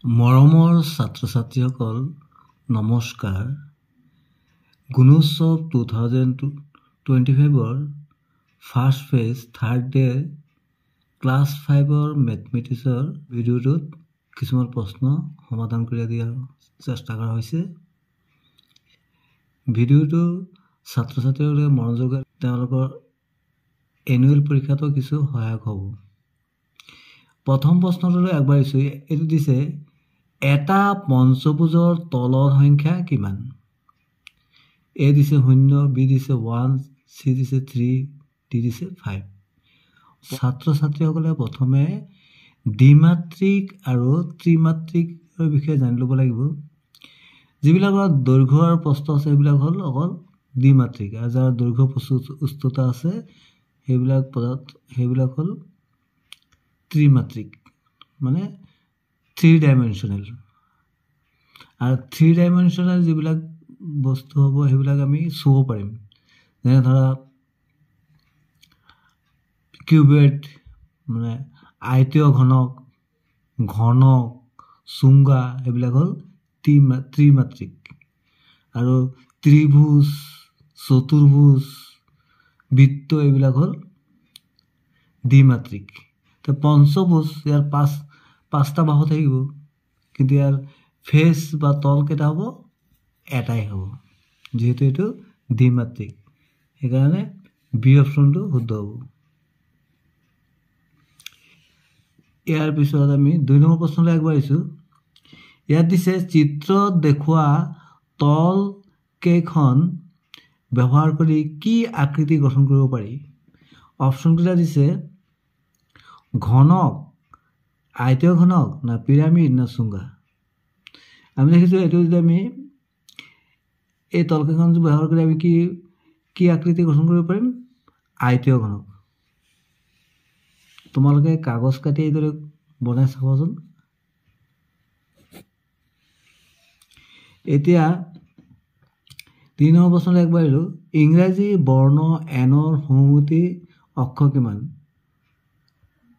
মৰমৰ ছাত্ৰ ছাত্ৰীসকল নমস্কাৰ। Gunotsav 2025 first phase third day class 5 মেথমেটিক্সৰ ভিডিঅ'টোত কিছুমান প্ৰশ্ন সমাধান কৰি দিয়াৰ চেষ্টা কৰা হৈছে। ভিডিঅ'টো ছাত্ৰ ছাত্ৰীসকলে মনোযোগেৰে তেওঁলোকৰ এনুৱেল পৰীক্ষাতো কিছু সহায়ক হ'ব। প্ৰথম প্ৰশ্নটোলৈ আগবাঢ়িছোঁ। এইটো দিছে এটা পঞ্চভুজৰ তলৰ সংখ্যা কিমান? এ দিছে 0, বি দিছে 1, চি দিছে 3, ডি দিছে 5। ছাত্ৰ ছাত্ৰীসকলে প্ৰথমে দ্বিমাত্ৰিক আৰু ত্ৰিমাত্ৰিকৰ বিষয়ে জানি ল'ব লাগিব। যিবিলাকৰ দৈৰ্ঘ্য আৰু প্ৰস্থ আছে সেইবিলাক হ'ল অকল দ্বিমাত্ৰিক, আৰু যাৰ দৈৰ্ঘ্য উচ্চতা আছে সেইবিলাক হ'ল ত্ৰিমাত্ৰিক, মানে 3 ডাইমেনশ্যনেল। আৰু 3 ডাইমেনশ্যনেল যিবিলাক বস্তু হ'ব সেইবিলাক আমি চুব পাৰিম, যেনে ধৰা কিউবেট, মানে আয়তীয় ঘনক, চুংগা, সেইবিলাক হ'ল ত্ৰিমাত্ৰিক। আৰু ত্ৰিভুজ, চতুৰ্ভুজ, বৃত্ত এইবিলাক হ'ল দ্বিমাত্ৰিক। তো পঞ্চভুজ, ইয়াৰ পাঁচটা বাহু থাকিব, কিন্তু ইয়াৰ ফেচ বা তল কেইটা হ'ব? এটাই হ'ব, যিহেতু এইটো দ্বিমাত্ৰিক। সেইকাৰণে বি অপশ্যনটো শুদ্ধ হ'ব। ইয়াৰ পিছত আমি 2 নম্বৰ প্ৰশ্নলৈ আগবাঢ়িছোঁ। ইয়াত দিছে চিত্ৰত দেখুওৱা তল কেইখন ব্যৱহাৰ কৰি কি আকৃতি গঠন কৰিব পাৰি? অপশ্যনকেইটা দিছে ঘনক, আয়তীয় ঘনক, না পিৰামিড, না চুংগা। আমি দেখিছোঁ এইটো যদি আমি এই তলকেইখন ব্যৱহাৰ কৰি আমি কি আকৃতি গঠন কৰিব পাৰিম? আয়তীয় ঘনক। তোমালোকে কাগজ কাটি এইদৰে বনাই চাবাচোন। এতিয়া 3 নম্বৰ প্ৰশ্নলৈ আগবাঢ়িলোঁ। ইংৰাজী বৰ্ণ এনৰ সমমুখী অক্ষ কিমান?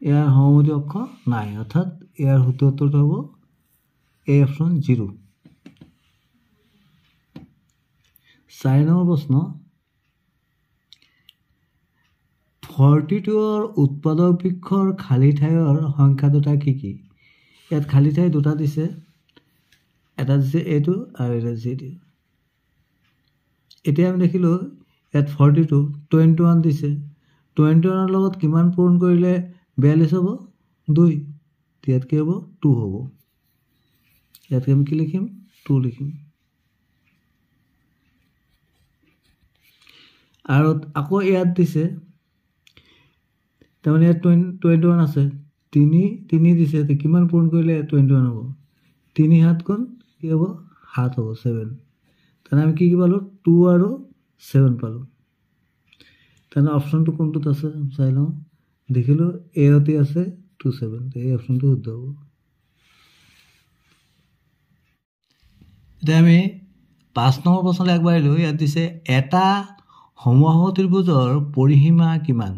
ইয়াৰ সমমুখী অক্ষ নাই, অৰ্থাৎ ইয়াৰ উত্তৰটো হ'ব এ অপশ্যন 0। 4 নম্বৰ প্ৰশ্ন। 42ৰ উৎপাদক বৃক্ষৰ খালী ঠাইৰ সংখ্যা দুটা কি কি? ইয়াত খালী ঠাই দুটা দিছে, এটা দিছে এইটো আৰু এটা দিছে এইটো। এতিয়া আমি দেখিলোঁ ইয়াত 42, 21 দিছে। 21ৰ লগত কিমান পূৰণ কৰিলে 42 হ'ব? 2। ইয়াত কি হ'ব? 2 হ'ব। ইয়াত আমি কি লিখিম? 2 লিখিম। আৰু আকৌ ইয়াত দিছে, তাৰমানে ইয়াত 21 আছে, 3 দিছে, কিমান পূৰণ কৰিলে 21 হ'ব? 3 7 গুণ কি হ'ব? 7 হ'ব, 7। তাৰমানে আমি কি পালোঁ? 2 আৰু 7 পালোঁ। তাৰমানে অপশ্যনটো কোনটোত আছে চাই লওঁ। দেখিলোঁ এতে আছে 2 7, এই অপশ্যনটো শুদ্ধ হ'ব। এতিয়া আমি 5 নম্বৰ প্ৰশ্নলৈ আগবাঢ়িলোঁ। ইয়াত দিছে এটা সমবাহু ত্ৰিভুজৰ পৰিসীমা কিমান?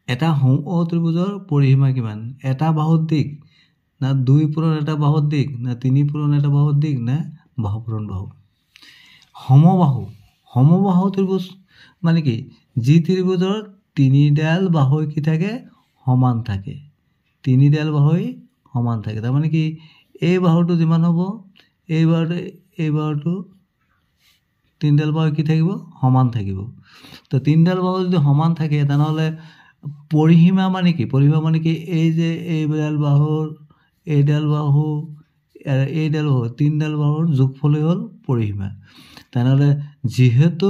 এটা সমবাহু ত্ৰিভুজৰ পৰিসীমা কিমান? এটা বাহুৰ দিক, না 2 পূৰণ এটা বাহুৰ দিক, না 3 পূৰণ এটা বাহুৰ দিক, না বাহু পূৰণ বাহু? সমবাহু ত্ৰিভুজ মানে কি? যি ত্ৰিভুজৰ 3ডাল বাহু কি থাকে? সমান থাকে। 3ডাল বাহু সমান থাকে। তাৰমানে কি? এই বাহুটো যিমান হ'ব, এই বাহুটো 3ডাল বাহু কি থাকিব? সমান থাকিব। তো 3ডাল বাহু যদি সমান থাকে তেনেহ'লে পৰিসীমা মানে কি? পৰিসীমা মানে কি? এই যে এইডাল বাহুৰ, এইডাল বাহু, 3ডাল বাহুৰ যোগফলেই হ'ল পৰিসীমা। তেনেহ'লে যিহেতু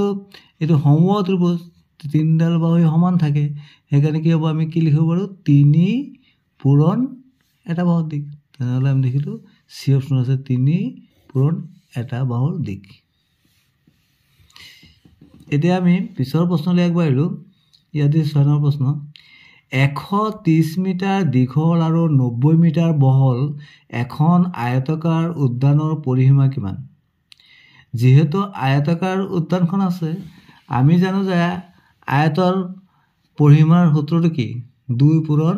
এইটো সমবাহু ত্ৰিভুজ, 3ডাল বাহু সমান থাকে, সেইকাৰণে কি হ'ব? আমি কি লিখিব পাৰোঁ? 3 পূৰণ এটা বাহুৰ দিক। তেনেহ'লে আমি দেখিলোঁ চি অপশ্যন আছে, 3 পূৰণ এটা বাহুৰ দিক। এতিয়া আমি পিছৰ প্ৰশ্নলৈ আগবাঢ়িলোঁ। ইয়াত 6 নম্বৰ প্ৰশ্ন। 130 মিটাৰ দীঘল আৰু 90 মিটাৰ বহল এখন আয়তাকাৰ উদ্যানৰ পৰিসীমা কিমান? যিহেতু আয়তাকাৰ উদ্যানখন আছে, আমি জানো যে আয়তৰ পৰিসীমাৰ সূত্ৰটো কি? 2 পূৰণ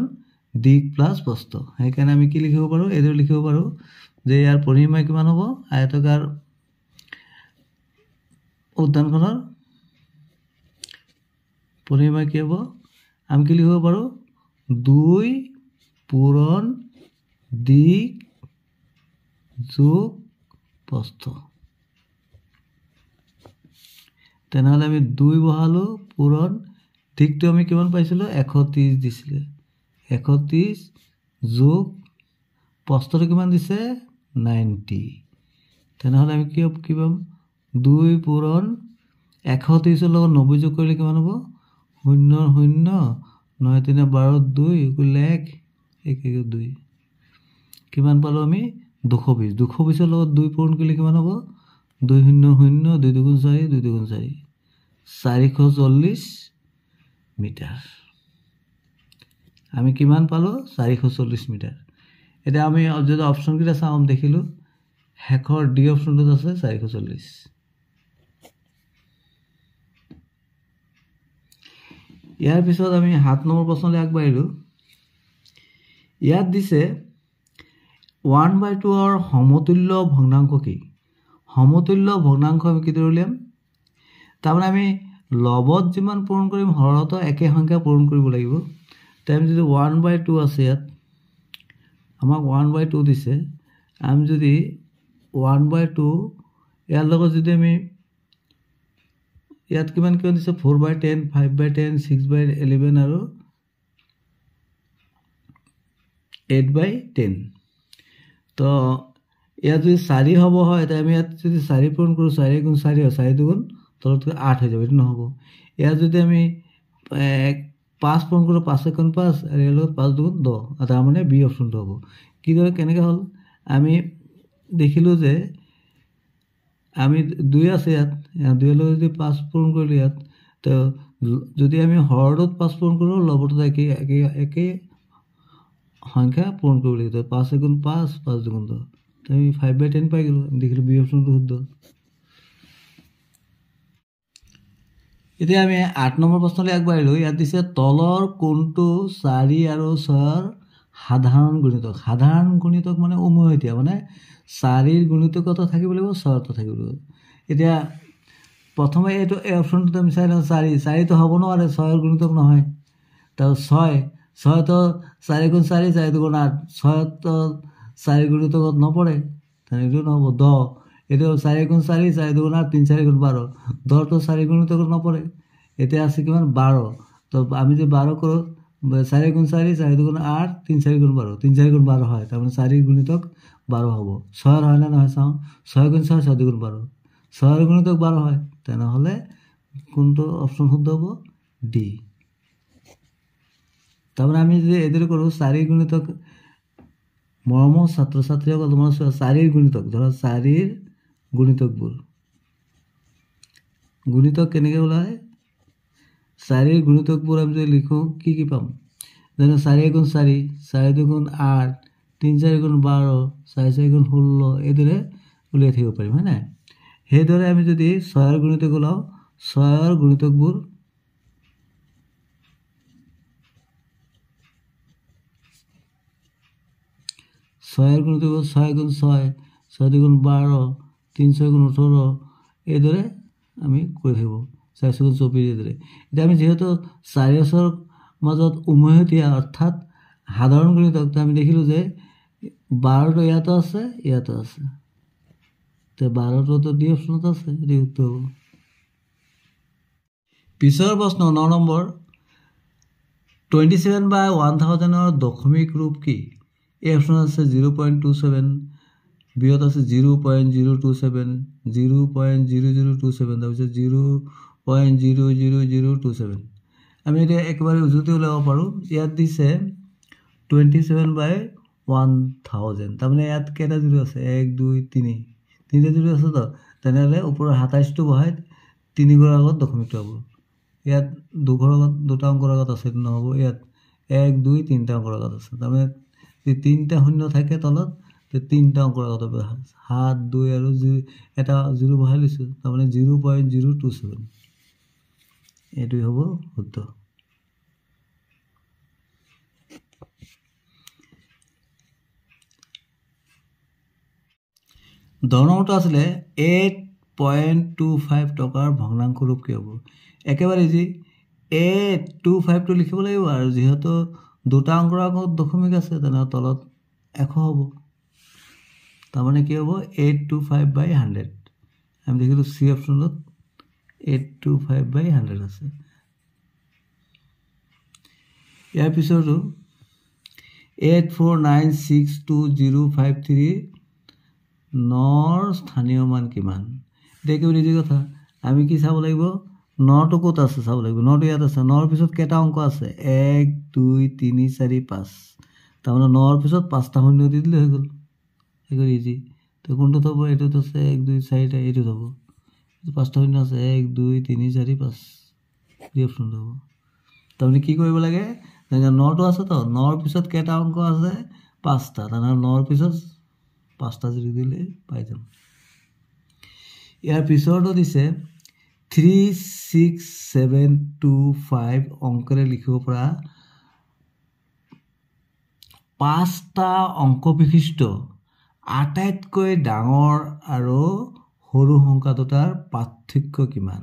দিক প্লাছ প্ৰস্থ সেইকাৰণে আমি কি লিখিব পাৰোঁ এইদৰে লিখিব পাৰোঁ যে ইয়াৰ পৰিসীমা কিমান হ'ব আয়তকাৰ উদ্যানখনৰ পৰিসীমা কি হ'ব আমি কি লিখিব পাৰোঁ 2 পূৰণ দিক যোগ প্ৰস্থ তেনেহ'লে আমি 2 বহালোঁ পূৰণ দিকটো আমি কিমান পাইছিলোঁ 130 দিছিলে 130 যোগ প্ৰস্থটো কিমান দিছে 90 তেনেহ'লে আমি কি পাম 2 পূৰণ 130 লগত 90 যোগ কৰিলে কিমান হ'ব 0 0 9 3 12 2 1 1 2 কিমান পালোঁ আমি 220 220 লগত 2 পূৰণ কৰিলে কিমান হ'ব 2 0 0 2 2 4 2 2 4 440 মিটাৰ আমি কিমান পালোঁ 440 মিটাৰ এতিয়া আমি যদি অপশ্যনকেইটা চাওঁ দেখিলোঁ শেষৰ ডি অপশ্যনটোত আছে 440 ইয়াৰ পিছত আমি 7 নম্বৰ প্ৰশ্নলৈ আগবাঢ়িলোঁ ইয়াত দিছে 1/2 ৰ সমতুল্য ভগ্নাংশ কি সমতুল্য ভগ্নাংশ আমি কিদৰে উলিয়াম তাৰমানে আমি লবত যিমান পূৰণ কৰিম হৰতো একে সংখ্যা পূৰণ কৰিব লাগিব টাইম যদি 1/2 আছে ইয়াত আমাক 1/2 দিছে আমি যদি 1/2 ইয়াৰ লগত যদি আমি ইয়াত কিমান দিছে 4/10 5/10 6/11 আৰু 8/10 তো ইয়াত যদি 4 হ'ব হয় তে আমি ইয়াত যদি 4 পূৰণ কৰোঁ 4 গুণ 4 হয় 4 দুগুণ তলতকৈ 8 হৈ যাব এইটো নহ'ব ইয়াত যদি আমি 5 পূৰণ কৰোঁ 5 গুণ 5 আৰু ইয়াৰ লগত 5 দুগুণ 10 তাৰমানে বি অপশ্যনটো হ'ব কিদৰে কেনেকৈ হ'ল আমি দেখিলোঁ যে আমি 2 আছে ইয়াত 2 লগত যদি 5 পূৰণ কৰিলোঁ ইয়াত তো যদি আমি হৰটোত 5 পূৰণ কৰোঁ লবটোত একে সংখ্যা পূৰণ কৰিব লাগিব 5 গুণ 5 5 দুগুণ 10 তো আমি 5/10 পাই গ'লোঁ দেখিলোঁ বি অপশ্যনটো শুদ্ধ এতিয়া আমি 8 নম্বৰ প্ৰশ্নলৈ আগবাঢ়িলোঁ ইয়াত দিছে তলৰ কোনটো 4 আৰু 6ৰ সাধাৰণ গুণিতক মানে উমৈহতীয়া মানে 4ৰ গুণিতকতো থাকিব লাগিব 6ৰতো থাকিব লাগিব এতিয়া প্ৰথমে এইটো এই অপশ্যনটোত আমি চাই লওঁ 4টো হ'ব নোৱাৰে 6ৰ গুণিতক নহয় তাৰ 6তো 4 গুণ 4 4 দুগুণ 8 6তো 4 গুণিতকত নপৰে এইটো নহ'ব 10 এইটো 4 গুণ 4 4 দুগুণ 8 3 4 গুণ 12 10তো 4 গুণিতকত নপৰে এতিয়া আছে কিমান 12 তো আমি যে 12 কৰোঁ 4 গুণ 4 4 দুগুণ 8 3 4 গুণ 12 3 4 গুণ 12 হয় তাৰমানে 4ৰ গুণিতক 12 হ'ব 6ৰ হয় নে নহয় চাওঁ 6 গুণ 6 6 দুগুণ 12 6ৰ গুণিতক 12 হয় তেনেহ'লে কোনটো অপশ্যন শুদ্ধ হ'ব ডি তাৰমানে আমি যদি এইদৰে কৰোঁ 4ৰ গুণিতক মৰমৰ ছাত্ৰ ছাত্ৰীসকল তোমাৰ 4ৰ গুণিতক ধৰা 4ৰ গুণিতক কেনেকৈ ওলায় 4ৰ গুণিতকবোৰ আমি যদি লিখোঁ কি পাম যেনে 4 গুণ 4 4 দুগুণ 8 3 4 গুণ 12 4 4 গুণ 16 এইদৰে উলিয়াই থাকিব পাৰিম হয় নাই সেইদৰে আমি যদি 6ৰ গুণিতক ওলাওঁ 6ৰ গুণিতকবোৰ 6 গুণ 6 গুণ 6 6 দুগুণ 12 3 6 গুণ 18 এইদৰে আমি কৰি থাকিব 4 গুণ 24 এইদৰে এতিয়া আমি যিহেতু 4 মাজত উমৈহতীয়া অৰ্থাৎ সাধাৰণ গুণিতক আমি দেখিলোঁ যে 12টো ইয়াতো আছে তো 12টোতো ডি অপশ্যনত আছে এটি উত্তৰ হ'ব পিছৰ প্ৰশ্ন 9 নম্বৰ 27/1000ৰ দশমিক ৰূপ কি এই অপশ্যন আছে 0.27 বিয়ত আছে 0.027 0.0027 তাৰপিছত 0.00027 আমি এতিয়া একেবাৰে উজুতি ওলাব পাৰোঁ ইয়াত দিছে 27/1000 তাৰমানে ইয়াত কেইটা জিৰ' আছে 1 2 3 তিনিটা জিৰ' আছে তো তেনেহ'লে ওপৰৰ 27টো বহাই 3 ঘৰৰ আগত দশমিকটো হ'ব ইয়াত 2 ঘৰৰ আগত 2টা অংকৰ আগত আছে এইটো নহ'ব ইয়াত 1 2 3টা অংকৰ আগত আছে তাৰমানে যদি 3টা শূন্য থাকে তলত তে 3টা অংকৰ আগত 7 2 আৰু এটা 0 বহাই লৈছোঁ তাৰমানে 0.027 এইটোৱে হ'ব শুদ্ধ 10 নম্বৰটো আছিলে 8.25 টকাৰ ভগ্নাংশ ৰূপ কি হ'ব একেবাৰে ইজি 825টো লিখিব লাগিব আৰু যিহেতু দুটা অংকৰ আগত দশমিক আছে তেনে তলত 100 হ'ব তাৰমানে কি হ'ব 825/100 আমি দেখিলো সি অপচনত 825/100 আছে ইয়াৰ পিছৰটো 84962053 নৰ স্থানীয় মান কিমান দেখো নিজি কথা আমি কি চাব লাগিব নটো ক'ত আছে চাব লাগিব নটো ইয়াত আছে নৰ পিছত কেটা অংক আছে 1 2 3 4 5 তাৰমানে নৰ পিছত পাঁচটা শূন্য দি দিলে হৈ গ'ল এগৰ ইজি তো কোনটো থব এটোত আছে 1 2 4 টা এটো থব পাঁচটা শূন্য আছে 1 2 3 4 5 দি অপচন থব তাৰমানে কি কৰিব লাগে নটো আছে তো নৰ পিছত কেটা অংক আছে পাঁচটা তাৰমানে নৰ পিছত পাঁচটা যদি দিলে পাই যাম ইয়াৰ পিছৰটো দিছে 36725 অংকৰে লিখিব পৰা পাঁচটা অংক বিশিষ্ট আটাইতকৈ ডাঙৰ আৰু সৰু সংখ্যা দুটাৰ পাৰ্থক্য কিমান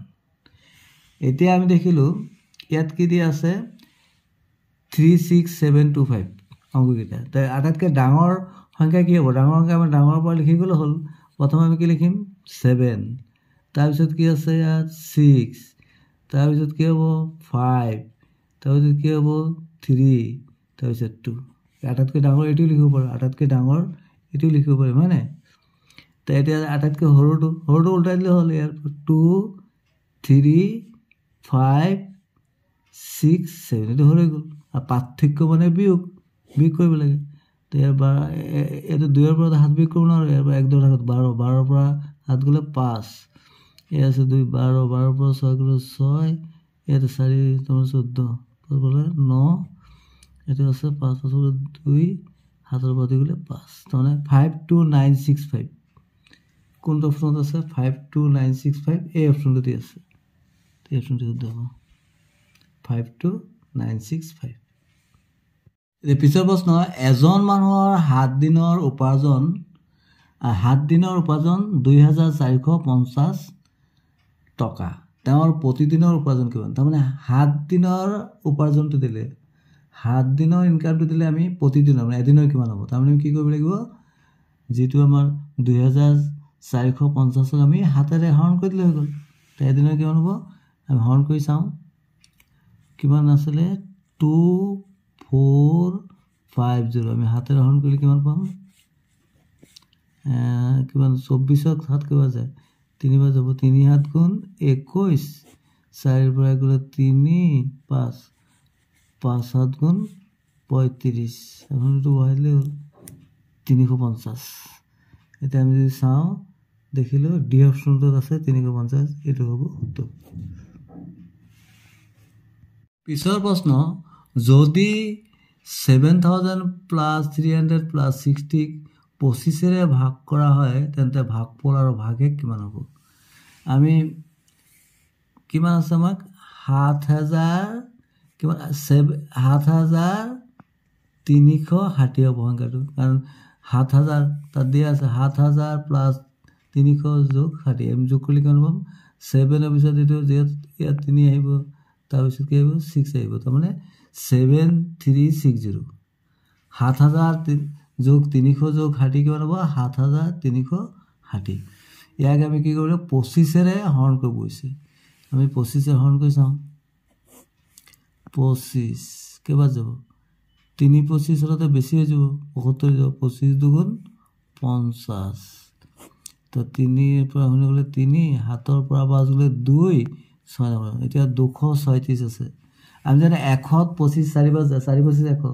এতিয়া আমি দেখিলো ইয়াত কি দিয়া আছে 36725 অংককেইটা তাই আটাইতকৈ ডাঙৰ সংখ্যা কি হ'ব ডাঙৰ সংখ্যা আমি ডাঙৰৰ পৰা লিখি গ'লে হ'ল প্ৰথমে আমি কি লিখিম 7 তাৰপিছত কি আছে ইয়াত 6 তাৰপিছত কি হ'ব 5 তাৰপিছত কি হ'ব 3 তাৰপিছত 2 আটাইতকৈ ডাঙৰ এটো লিখিব পাৰো আটাইতকৈ ডাঙৰ এটো লিখিব পাৰো মানে তো এতিয়া আটাইতকৈ সৰুটো উল্টাই দিলে হ'ল ইয়াৰ 2 3 5 6 7 এটো হৈ গ'ল আৰু পাৰ্থক্য মানে বিয়োগ কৰিব লাগে তো ইয়াৰ এইটো 2 ৰ পৰা হাত বিয়োগ কৰিব নোৱাৰো ইয়াৰ পৰা 1 2 হাত 12 12 পৰা হাত গ'লে 5 এই আছে 2 12 12 পৰা 6 গ'লে 6 ইয়াত 4 তোমাৰ 14 গ'লে 9 এটো আছে 5 5 গ'লে 2 হাতৰ পৰা গ'লে 5 তাৰমানে 52965 কোনটো অপচনত আছে 52965 এই অপচনটো আছে এই অপচনটো দিব 52965 এই পিছৰ প্ৰশ্ন এজন মানুহৰ 7 দিনৰ উপাৰ্জন 2450 টকা তেওঁৰ প্ৰতিদিনৰ উপাৰ্জন কিমান তাৰমানে 7 দিনৰ উপাৰ্জনটো দিলে 7 দিনৰ ইনকামটো দিলে আমি প্ৰতিদিনৰ মানে এদিনৰ কিমান হ'ব তাৰমানে কি কৰিব লাগিব যেটো আমাৰ 2450 আমি হাতেৰে হৰণ কৰি দিলে হৈ গ'ল তো এদিনৰ কিমান হ'ব আমি হৰণ কৰি চাওঁ কিমান আছিলে 2450 আমি হাতেৰে হৰণ কৰিলে কিমান পাম কিমান 24ক 7 কিবা যায় 3 বাৰ যাব 3 7 গুণ 21 4 পৰা গ'লে 3 5 5 7 গুণ 35 এখন তো বহাইলে 350 এটা আমি যদি চাওঁ দেখিলো ডি অপচনটোত আছে 350 এটো হ'ব উত্তৰ পিছৰ প্ৰশ্ন যদি 7000 প্লাস 300 প্লাস 60 25 ভাগ কৰা হয় তেন্তে ভাগফল আৰু ভাগশেষ কিমান হ'ব আমি কিমান আছে আমাক 7000 কিমান 7360 হ'ব সংখ্যাটো কাৰণ 7000 তাত দিয়া আছে 7000 প্লাস 300 যোগ 60 আমি যোগ কৰিলে কিমান পাম 7 এৰ পিছত এটো ইয়াত 3 আহিব তাৰ পিছত কি আহিব 6 আহিব তাৰমানে 7360 7000 যোগ 300 যোগ 60 কিমান হ'ব 7360 ইয়াক আমি কি কৰিব 25 এৰে হৰণ কৰিব গৈছে আমি 25 এ হৰণ কৰি চাওঁ 25 কেবাৰ যাব 3 25 হলতে বেছি হৈ যাব 75 যাব 25 দুগুণ 50 তো 3 এর পৰা হলে গলে 3 হাতৰ পৰা বাজ গলে 2 6 এতিয়া 236 আছে আমি জানে 100 25 4 বাৰ 4 25 100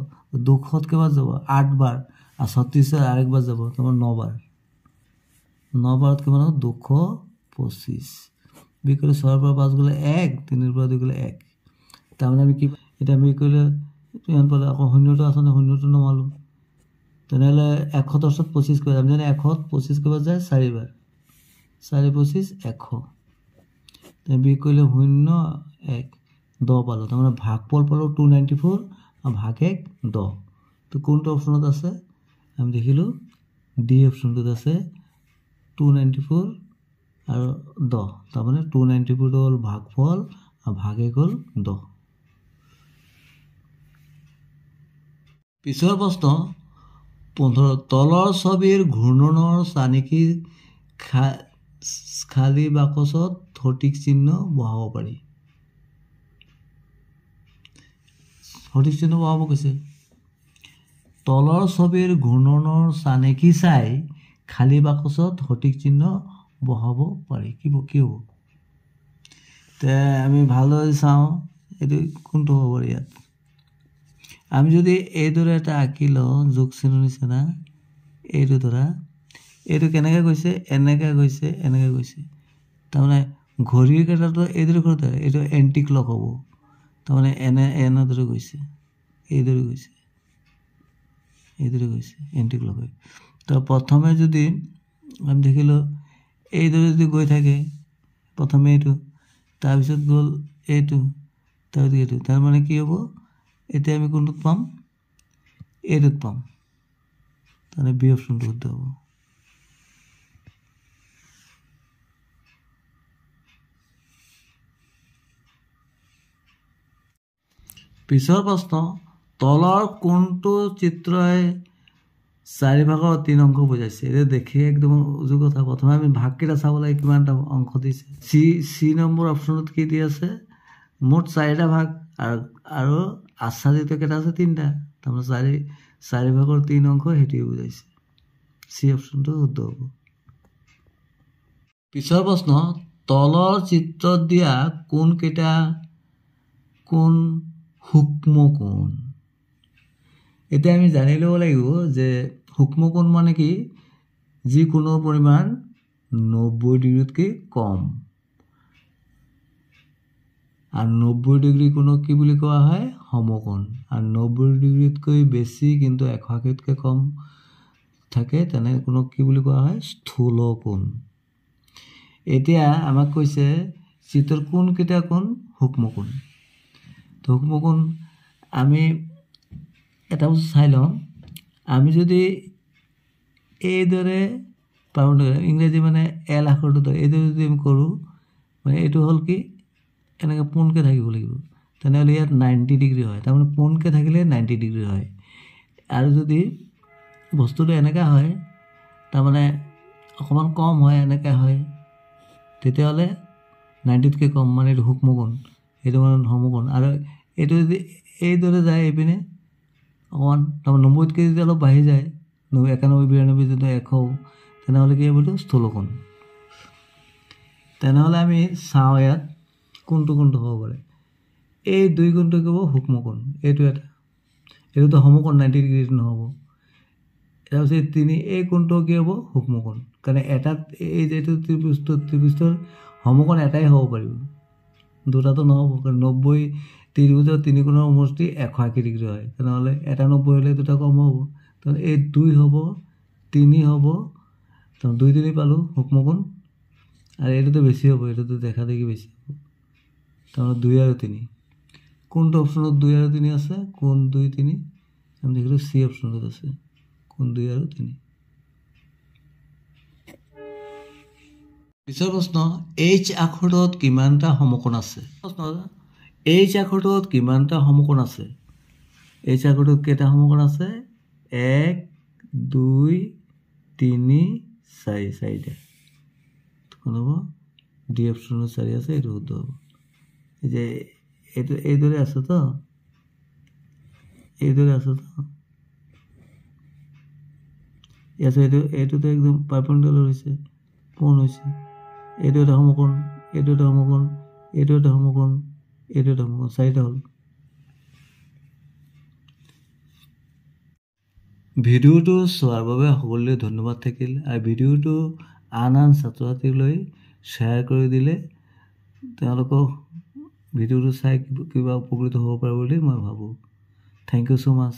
200 কেবাৰ যাব 8 বাৰ আৰ 36 এৰ আৰেকবাৰ যাব তোমাৰ 9 বাৰ 9 বাৰত কিমান 225 বিকলে 6 পৰা 5 গলে 1 3 এৰ পৰা 2 গলে 1 তার মানে আমি কি এটা আমি কইলে ইয়ান পলে আকৌ শূন্যটো আছে না শূন্যটো নমালো তেনেহলে 110 25 কই আমি জানি 100 25 কেবাৰ যায় 4 বাৰ 4 25 100 তে বি কইলে 0 1 10 পালো তার মানে ভাগফল পালো 294 আর ভাগশেষ 10 তো কোনটো অপশনত আছে আমি দেখিলো ডি অপশনটোত আছে 294 আৰু 10 তাৰমানে 294 হ'ল ভাগফল আৰু ভাগে গ'ল 10 পিছৰ প্ৰশ্ন 15 তলৰ ছবিৰ ঘূৰ্ণনৰ চানেকি খালী বাকচত সঠিক চিহ্ন বহাব পাৰি সঠিক চিহ্ন বহাব কৈছে তলৰ ছবিৰ ঘূৰ্ণনৰ চানেকি চাই খালী বাকচত সঠিক চিহ্ন বহাব পাৰি কি হ'ব তে আমি ভালদৰে চাওঁ এইটো কোনটো হ'ব ইয়াত আমি যদি এইদৰে এটা আঁকি লওঁ যোগ চিহ্ন নিচিনা এইটো ধৰা এইটো কেনেকৈ গৈছে এনেকৈ গৈছে এনেকৈ গৈছে তাৰমানে ঘড়ীৰ কাঁটাটো এইদৰে কৰোঁতে এইটো এণ্টি ক্লক হ'ব তাৰমানে এনেদৰে গৈছে এইদৰে গৈছে এণ্টি ক্লক হয় তো প্ৰথমে যদি আমি দেখিলোঁ এইদৰে যদি গৈ থাকে প্ৰথমে এইটো তাৰপিছত গ'ল এইটো তাৰপিছত এইটো তাৰমানে কি হ'ব এতিয়া আমি কোনটোত পাম এইটোত পাম তাৰমানে বি অপশ্যনটো শুদ্ধ হ'ব পিছৰ প্ৰশ্ন তলৰ কোনটো চিত্ৰই 4 ভাগৰ 3 অংশ বুজাইছে এটা দেখি একদম উজু কথা প্ৰথমে আমি ভাগকেইটা চাব লাগে কিমানটা অংশ দিছে চি নম্বৰ অপশ্যনত কি দি আছে মুঠ 4টা ভাগ আৰু আচ্ছাদিত কেইটা আছে 3টা তাৰমানে 4 ভাগৰ 3 অংশ সেইটোৱে বুজাইছে চি অপশ্যনটো শুদ্ধ হ'ব পিছৰ প্ৰশ্ন তলৰ চিত্ৰত দিয়া কোন সূক্ষ্ম কোণ এতিয়া আমি জানি ল'ব লাগিব যে সূক্ষ্ম কোণ মানে কি যি কোণৰ পৰিমাণ 90 ডিগ্ৰীতকৈ কম আৰু 90 ডিগ্ৰী কোণক কি বুলি কোৱা হয় সমকোণ আৰু 90 ডিগ্ৰীতকৈ বেছি কিন্তু 180তকৈ কম থাকে তেনে কোণক কি বুলি কোৱা হয় স্থূল কোণ এতিয়া আমাক কৈছে চিত্ৰৰ কোনকেইটা কোণ সূক্ষ্ম কোণ তো সূক্ষ্ম কোণ আমি এটা বস্তু চাই লওঁ আমি যদি এইদৰে ইংৰাজী মানে এল আখৰটো ধৰে এইদৰে যদি আমি কৰোঁ মানে এইটো হ'ল কি এনেকৈ পোনকৈ থাকিব লাগিব তেনেহ'লে ইয়াত 90 ডিগ্ৰী হয় তাৰমানে পোনকৈ থাকিলে 90 ডিগ্ৰী হয় আৰু যদি বস্তুটো এনেকুৱা হয় তাৰমানে অকণমান কম হয় এনেকৈ হয় তেতিয়াহ'লে 90তকৈ কম মানে এইটো সূক্ষ্ম কোণ এইটো মানে সমকোণ আৰু এইটো যদি এইদৰে যায় এইপিনে অকণমান তাৰমানে 90তকৈ যদি অলপ বাঢ়ি যায় 91 92 যদি 100 তেনেহ'লে কি হ'ব এইটো স্থূল কোণ তেনেহ'লে আমি চাওঁ ইয়াত কোনটো হ'ব পাৰে এই দুই কোণটো কি হ'ব সূক্ষ্ম কোণ এইটোতো সমকোণ 90 ডিগ্ৰীটো নহ'ব তাৰপিছত 3 এই কোণটো কি হ'ব সূক্ষ্ম কোণ কাৰণ এটাত এই যিটো ত্ৰিভুজৰ সমকোণ এটাই হ'ব পাৰিব দুটাটো নহ'ব কাৰণ 90 ত্ৰিভুজৰ 3 কোণৰ সমষ্টি 180 ডিগ্ৰী হয় তেনেহ'লে এটা 90 হ'লে দুটা কম হ'ব তাৰমানে এই 2 হ'ব 3 হ'ব তাৰমানে 2 3 পালোঁ সূক্ষ্ম কোণ আৰু এইটোতো বেছি হ'ব এইটোতো দেখা দেখি বেছি হ'ব তাৰমানে 2 আৰু 3 কোনটো অপশ্যনত 2 আৰু 3 আছে কোণ 2 3 আমি দেখিলোঁ চি অপশ্যনত আছে কোণ 2 আৰু 3 পিছৰ প্ৰশ্ন এইচ আখৰটোত কিমানটা সমকোণ আছে প্ৰশ্ন এইচ আখৰটোত কিমানটা সমকোণ আছে এইচ আখৰটোত কেইটা সমকোণ আছে 1 2 3 4 4টা কোন হ'ব ডি অপশ্যনত 4 আছে এইটো শুদ্ধ হ'ব এই যে এইদৰে আছে তো এইটোতো একদম পাৰপেণ্ডিকুলাৰ হৈছে কোণ হৈছে এইটো এটা সমকোণ এইটো এটা সমকোণ এইটো এটা সমকোণ এইটো এটা সমকোণ 4টা হ'ল ভিডিঅ'টো চোৱাৰ বাবে সকলোলৈ ধন্যবাদ থাকিল আৰু ভিডিঅ'টো আন ছাত্ৰ ছাত্ৰীলৈ শ্বেয়াৰ কৰি দিলে তেওঁলোকক ভিডিঅ'টো চাই কিবা উপকৃত হ'ব পাৰে বুলি মই ভাবোঁ থেংক ইউ ছ' মাছ